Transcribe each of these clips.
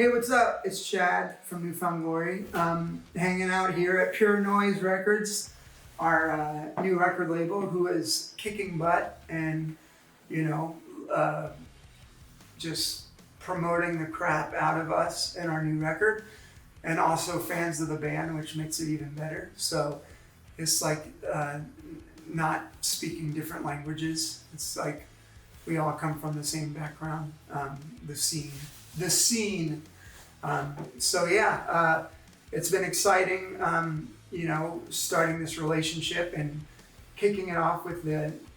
Hey, what's up? It's Chad from Newfound Glory, hanging out here at Pure Noise Records, our new record label, who is kicking butt and, just promoting the crap out of us and our new record, and also fans of the band, which makes it even better. So it's like not speaking different languages. It's like we all come from the same background, the scene. It's been exciting, starting this relationship and kicking it off with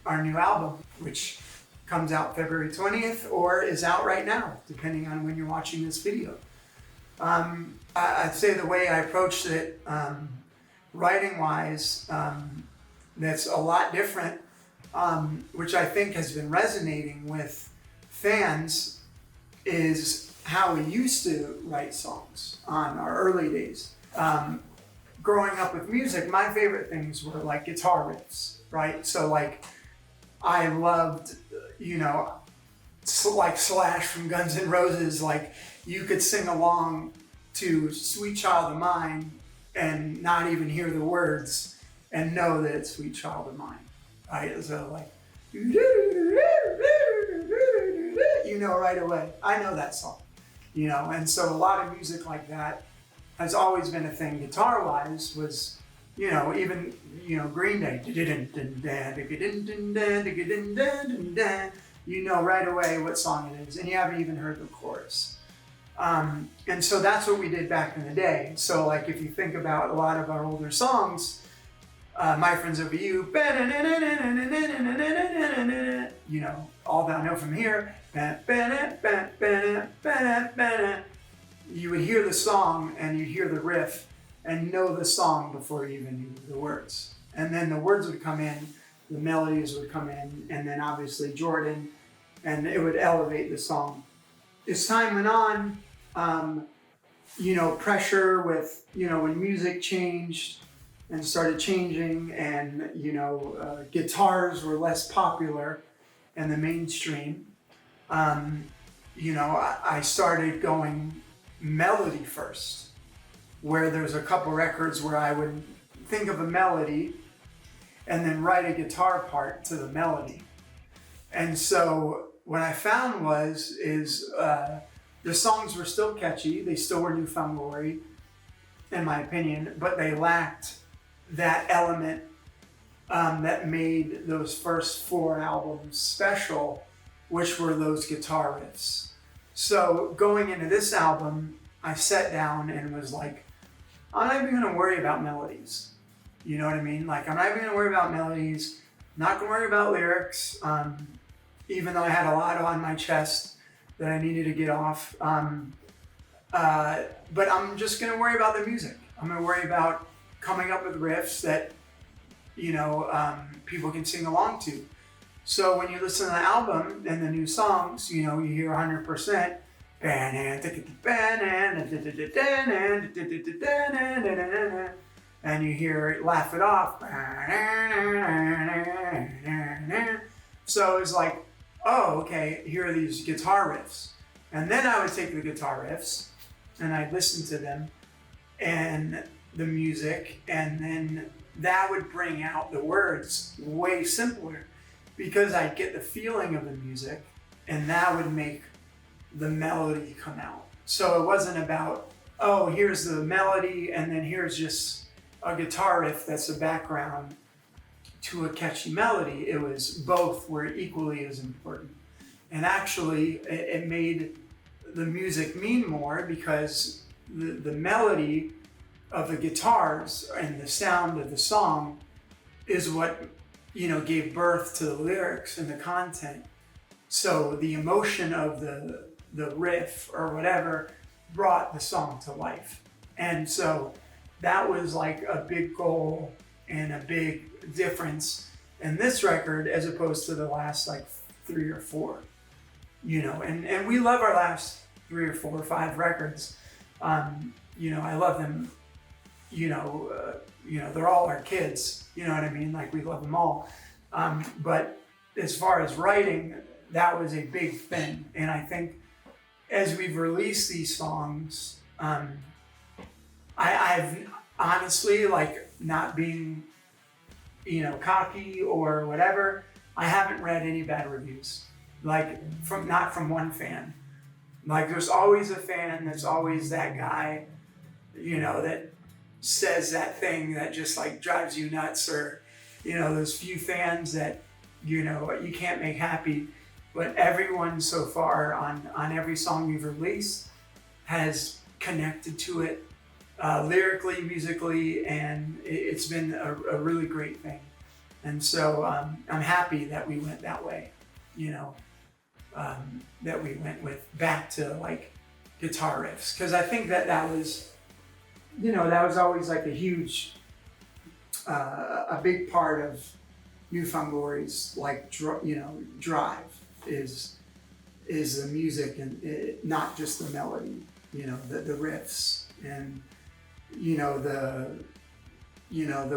our new album, which comes out February 20th or is out right now, depending on when you're watching this video. I'd say the way I approached it, writing-wise, that's a lot different, which I think has been resonating with fans, is how we used to write songs on our early days. Growing up with music, my favorite things were like guitar riffs, right? So like I loved, like Slash from Guns N' Roses, like you could sing along to Sweet Child of Mine and not even hear the words and know that it's Sweet Child of Mine, right? So like, right away, I know that song. And so a lot of music like that has always been a thing. Guitar-wise was, even, Green Day, right away what song it is, and you haven't even heard the chorus. And so that's what we did back in the day. So like if you think about a lot of our older songs, My Friends Over You, All That I Know From Here, you would hear the song and you'd hear the riff and know the song before you even knew the words. And then the words would come in, the melodies would come in, and then obviously Jordan, and it would elevate the song. As time went on, pressure with, when music changed and started changing and, guitars were less popular in the mainstream, I started going melody first, where there's a couple records where I would think of a melody and then write a guitar part to the melody. And so what I found is the songs were still catchy, they still were Newfound Glory, in my opinion, but they lacked that element that made those first 4 albums special, which were those guitar riffs. So going into this album, I sat down and was like, I'm not even gonna worry about melodies. You know what I mean? Like, I'm not even gonna worry about melodies, not gonna worry about lyrics, even though I had a lot on my chest that I needed to get off. But I'm just gonna worry about the music. I'm gonna worry about coming up with riffs that, people can sing along to. So when you listen to the album and the new songs, you hear 100%, and you hear Laugh It Off. So it's like, oh, okay, here are these guitar riffs. And then I would take the guitar riffs and I'd listen to them and the music, and then that would bring out the words way simpler because I'd get the feeling of the music and that would make the melody come out. So it wasn't about, oh, here's the melody and then here's just a guitar riff that's a background to a catchy melody. It was both were equally as important. And actually it made the music mean more because the melody of the guitars and the sound of the song is what, gave birth to the lyrics and the content. So the emotion of the riff or whatever brought the song to life. And so that was like a big goal and a big difference in this record as opposed to the last like 3 or 4, and we love our last 3 or 4 or 5 records. I love them, they're all our kids, you know what I mean? Like we love them all. But as far as writing, that was a big thing. And I think as we've released these songs, I've honestly, like, not being, cocky or whatever, I haven't read any bad reviews. Like, not from one fan. Like, there's always a fan, there's always that guy, that says that thing that just, like, drives you nuts, or, those few fans that, you can't make happy. But everyone so far on every song we've released has connected to it lyrically, musically, and it's been a really great thing. And so I'm happy that we went that way, that we went back to, like, guitar riffs. Because I think that was, that was always, like, a huge, a big part of Newfound Glory's, like, drive is the music, and not just the melody, the riffs, and the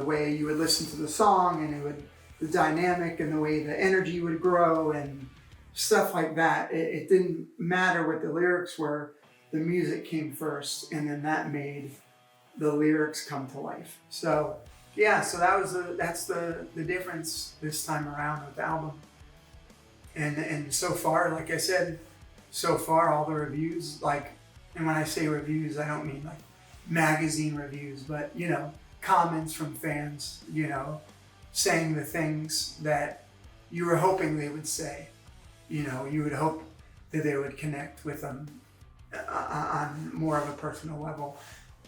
way you would listen to the song, and the dynamic, and the way the energy would grow, and stuff like that. It didn't matter what the lyrics were, the music came first, and then that made the lyrics come to life. So yeah, so that's the difference this time around with the album. And so far, like I said, so far all the reviews, like, and when I say reviews, I don't mean like magazine reviews, but comments from fans, saying the things that you were hoping they would say. You would hope that they would connect with them on more of a personal level,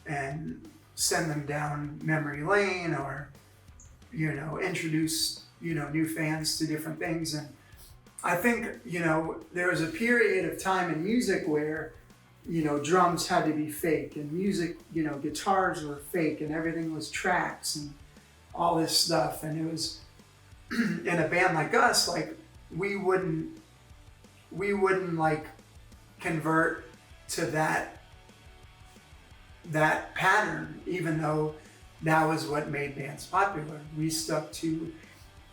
and send them down memory lane, or introduce new fans to different things. And I think there was a period of time in music where drums had to be fake, and music, guitars were fake, and everything was tracks and all this stuff. And it was in a band like us, like, we wouldn't like convert to that pattern, even though that was what made bands popular. We stuck to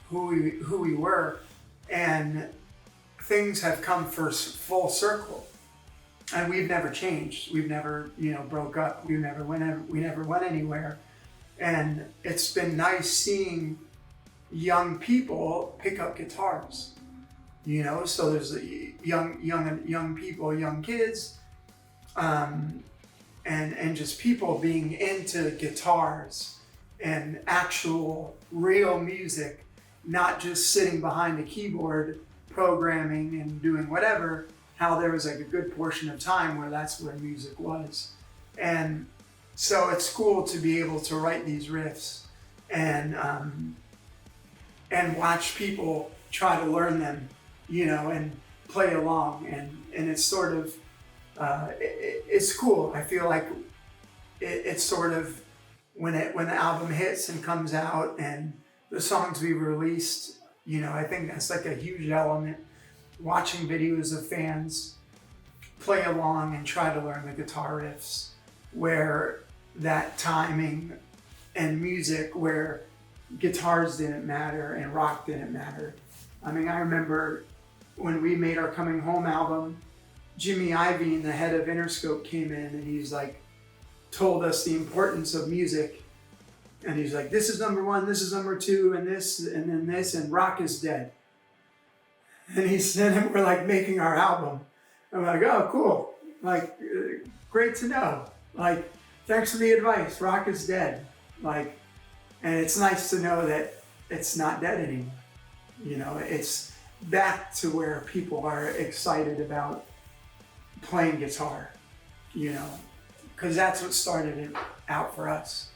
who we were, and things have come full circle. And we've never changed. We've never, broke up. We never went anywhere. And it's been nice seeing young people pick up guitars. So there's young people, young kids, and just people being into guitars and actual real music, not just sitting behind a keyboard programming and doing whatever. How there was, like, a good portion of time where that's where music was. And so it's cool to be able to write these riffs and watch people try to learn them, and play along. And it's sort of, it's cool. I feel like it's sort of, when the album hits and comes out, and the songs we released, I think that's, like, a huge element. Watching videos of fans play along and try to learn the guitar riffs, where that timing and music, where guitars didn't matter and rock didn't matter. I mean, I remember when we made our Coming Home album, Jimmy Iovine, the head of Interscope, came in, and he's like, told us the importance of music. And he's like, this is number one, this is number two, and this, and then this, and rock is dead. And he said, and we're, like, making our album. I'm like, oh, cool. Like, great to know. Like, thanks for the advice. Rock is dead. Like, and it's nice to know that it's not dead anymore. It's back to where people are excited about playing guitar, because that's what started it out for us,